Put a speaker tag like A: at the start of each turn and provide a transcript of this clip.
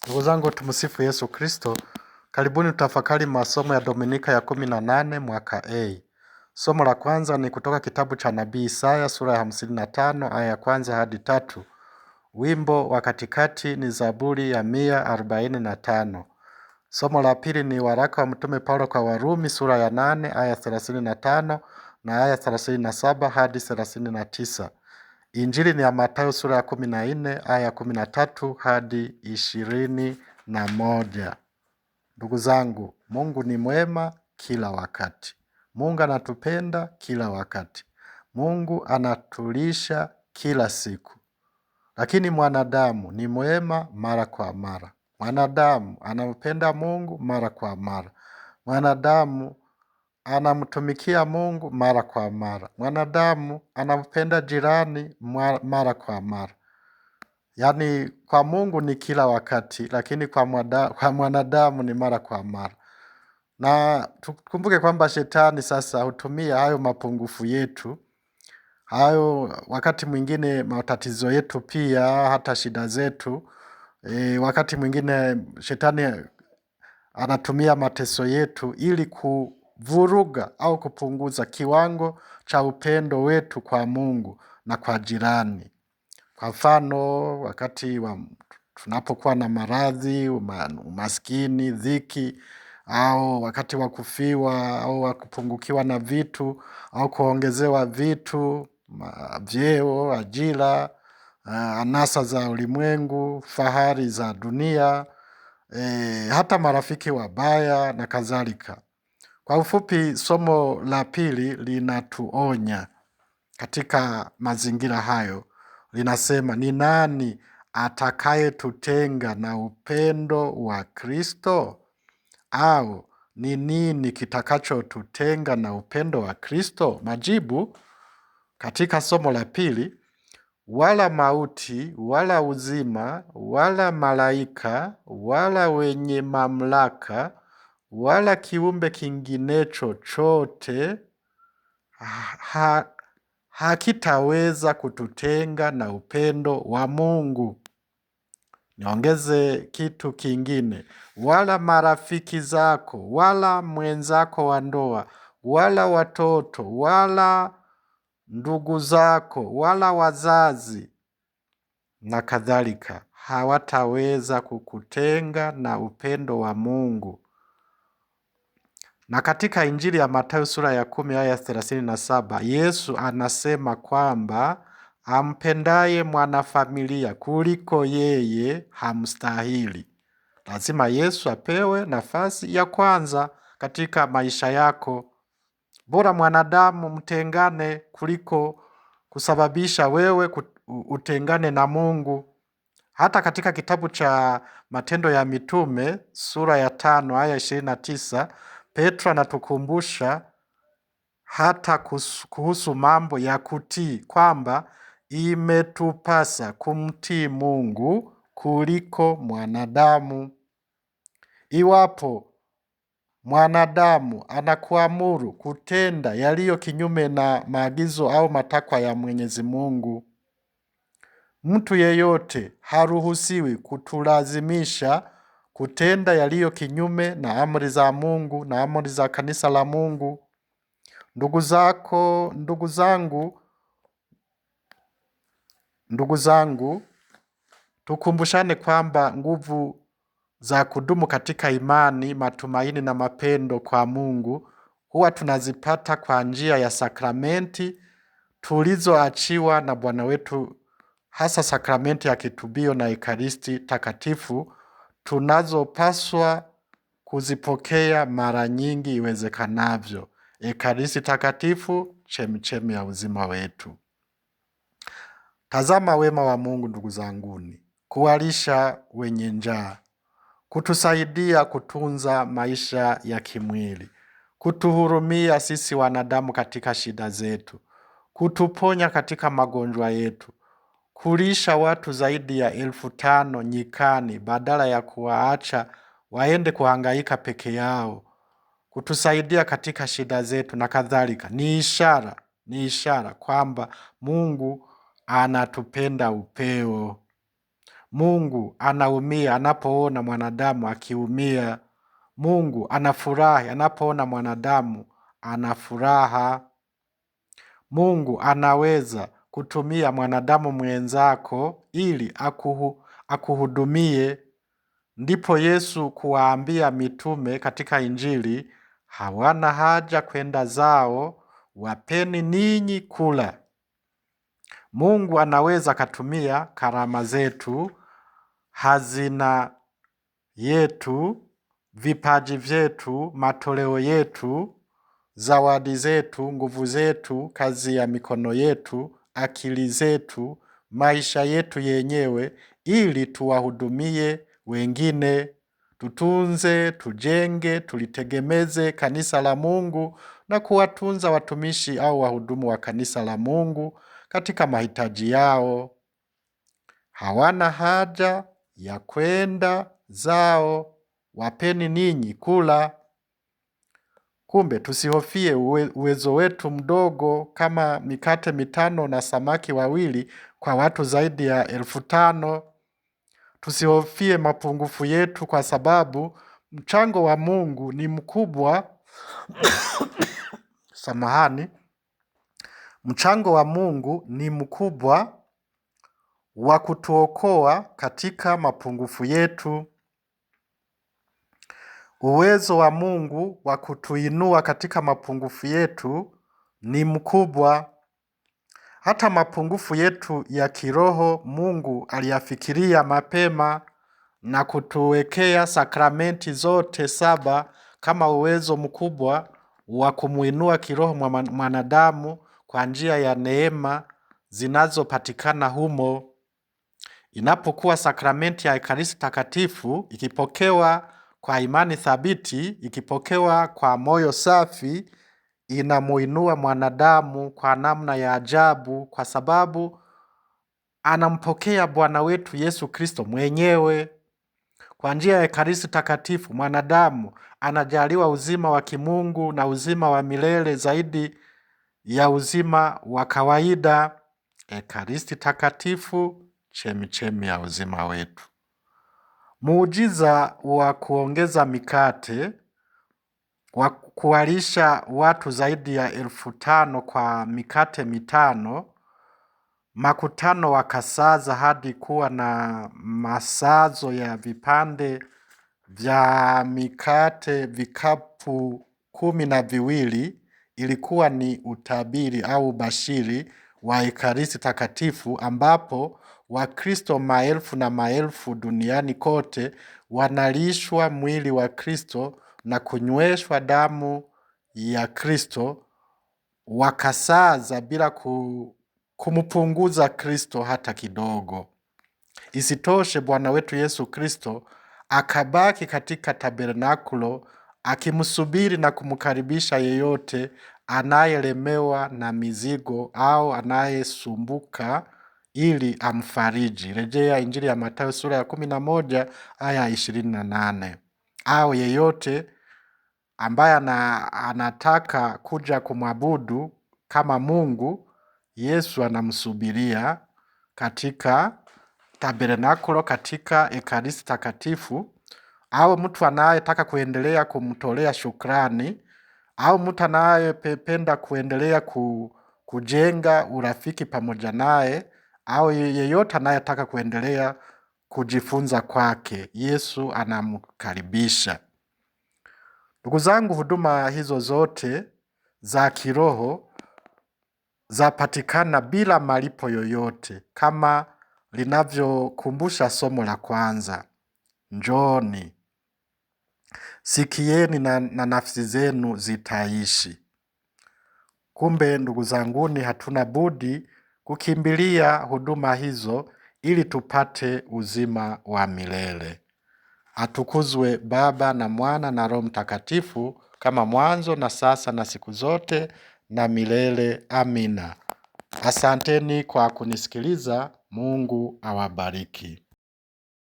A: Ndugu zangu, tumsifu Yesu Kristo. Karibuni tutafakari masomo ya Dominika ya 18 mwaka A. Somo la kwanza ni kutoka kitabu cha Nabii Isaya sura ya 55 aya ya kwanza hadi 3. Wimbo wa katikati ni Zaburi ya 145. Somo la pili ni waraka wa Mtume Paulo kwa Warumi sura ya 8 aya 35 na aya 37 hadi 39. Injili ni ya Mathayo sura ya 14 aya 13 hadi 21. Ndugu zangu, Mungu ni mwema kila wakati. Mungu anatupenda kila wakati. Mungu anatulisha kila siku. Lakini mwanadamu ni mwema mara kwa mara. Mwanadamu anampenda Mungu mara kwa mara. Mwanadamu anamtumikia Mungu mara kwa mara. Mwanadamu anampenda jirani mara kwa mara. Yaani kwa Mungu ni kila wakati, lakini kwa mwanadamu ni mara kwa mara. Na tukumbuke kwamba shetani sasa hutumia hayo mapungufu yetu, hayo wakati mwingine matatizo yetu pia, hata shida zetu. Wakati mwingine shetani anatumia mateso yetu ili kuvuruga au kupunguza kiwango cha upendo wetu kwa Mungu na kwa jirani. Kwa mfano, wakati tunapokuwa na maradhi, umaskini, dhiki, au wakati wa kufiwa, au wa kupungukiwa na vitu, au kuongezewa vitu, vyeo, ajira, anasa za ulimwengu, fahari za dunia, hata marafiki wabaya na kadhalika. Kwa ufupi, somo la pili linatuonya katika mazingira hayo. Linasema, ni nani atakayetutenga na upendo wa Kristo? Au ni nini kitakachotutenga na upendo wa Kristo? Majibu katika somo la pili: wala mauti, wala uzima, wala malaika, wala wenye mamlaka, wala kiumbe kingine chochote hakitaweza kututenga na upendo wa Mungu. Niongeze kitu kingine: wala marafiki zako, wala mwenzako wa ndoa, wala watoto, wala ndugu zako, wala wazazi na kadhalika hawataweza kukutenga na upendo wa Mungu. Na katika Injili ya Mathayo sura ya 10 aya 37, Yesu anasema kwamba ampendaye mwanafamilia kuliko yeye hamstahili. Lazima Yesu apewe nafasi ya kwanza katika maisha yako. Bora mwanadamu mtengane kuliko kusababisha wewe utengane na Mungu. Hata katika kitabu cha Matendo ya Mitume sura ya 5 aya 29, Petro anatukumbusha hata kuhusu mambo ya kutii, kwamba imetupasa kumtii Mungu kuliko mwanadamu. Iwapo mwanadamu anakuamuru kutenda yaliyo kinyume na maagizo au matakwa ya Mwenyezi Mungu, mtu yeyote haruhusiwi kutulazimisha kutenda yaliyo kinyume na amri za Mungu na amri za kanisa la Mungu. Ndugu zangu, tukumbushane kwamba nguvu za kudumu katika imani, matumaini na mapendo kwa Mungu huwa tunazipata kwa njia ya sakramenti tulizoachiwa na Bwana wetu, hasa sakramenti ya kitubio na Ekaristi takatifu, tunazopaswa kuzipokea mara nyingi iwezekanavyo. Ekaristi takatifu, chemchemi ya uzima wetu. Tazama wema wa Mungu, ndugu zanguni: kuwalisha wenye njaa, kutusaidia kutunza maisha ya kimwili, kutuhurumia sisi wanadamu katika shida zetu, kutuponya katika magonjwa yetu, kulisha watu zaidi ya 5,000 nyikani badala ya kuwaacha waende kuhangaika peke yao, kutusaidia katika shida zetu na kadhalika. Ni ishara kwamba Mungu anatupenda upeo. Mungu anaumia anapoona mwanadamu akiumia. Mungu anafurahi anapoona mwanadamu anafuraha. Mungu anaweza kutumia mwanadamu mwenzako ili akuhudumie. Ndipo Yesu kuwaambia mitume katika Injili, hawana haja kwenda zao, wapeni ninyi kula. Mungu anaweza katumia karama zetu, hazina yetu, vipaji vyetu, matoleo yetu, zawadi zetu, nguvu zetu, kazi ya mikono yetu, akili zetu, maisha yetu yenyewe, ili tuwahudumie wengine, tutunze, tujenge, tulitegemeze kanisa la Mungu na kuwatunza watumishi au wahudumu wa kanisa la Mungu katika mahitaji yao. Hawana haja ya kwenda zao, wapeni ninyi kula. Kumbe tusihofie uwezo wetu mdogo kama mikate 5 na samaki 2 kwa watu zaidi ya 5,000. Tusihofie mapungufu yetu kwa sababu mchango wa Mungu ni mkubwa. Samahani. Mchango wa Mungu ni mkubwa wa kutuokoa katika mapungufu yetu. Uwezo wa Mungu wa kutuinua katika mapungufu yetu ni mkubwa. Hata mapungufu yetu ya kiroho Mungu aliyafikiria mapema na kutuwekea sakramenti zote 7 kama uwezo mkubwa wa kumuinua kiroho mwanadamu kwa njia ya neema zinazopatikana humo. Inapokuwa sakramenti ya Ekaristi Takatifu ikipokewa kwa imani thabiti, ikipokewa kwa moyo safi, inamuinua mwanadamu kwa namna ya ajabu, kwa sababu anampokea Bwana wetu Yesu Kristo mwenyewe. Kwa njia ya Ekaristi Takatifu mwanadamu anajaliwa uzima wa kimungu na uzima wa milele zaidi ya uzima wa kawaida. Ekaristi Takatifu, chemichemi ya uzima wetu. Muujiza wa kuongeza mikate wa kuwalisha watu zaidi ya 5,000 kwa mikate 5, makutano wakasaza hadi kuwa na masazo ya vipande vya mikate vikapu 12. Ilikuwa ni utabiri au bashiri wa Ekaristi Takatifu, ambapo Wakristo maelfu na maelfu duniani kote wanalishwa mwili wa Kristo na kunyweshwa damu ya Kristo, wakasaza bila kumpunguza Kristo hata kidogo. Isitoshe, Bwana wetu Yesu Kristo akabaki katika tabernakulo akimsubiri na kumkaribisha yeyote anayelemewa na mizigo au anayesumbuka ili amfariji. Rejea Injili ya Mathayo sura ya 11 aya 28. Au yeyote ambaye anataka kuja kumwabudu kama Mungu, Yesu anamsubiria katika tabernakulo, katika Ekaristi Takatifu. Au mtu anayetaka kuendelea kumtolea shukrani, au mtu anayependa kuendelea kujenga urafiki pamoja naye, au yeyote anayetaka kuendelea kujifunza kwake, Yesu anamkaribisha. Ndugu zangu, huduma hizo zote za kiroho zapatikana bila malipo yoyote, kama linavyokumbusha somo la kwanza. Njooni, sikieni na nafsi zenu zitaishi. Kumbe ndugu zanguni, hatuna budi kukimbilia huduma hizo ili tupate uzima wa milele. Atukuzwe Baba na Mwana na Roho Mtakatifu, kama mwanzo na sasa na siku zote na milele. Amina. Asanteni kwa kunisikiliza. Mungu awabariki.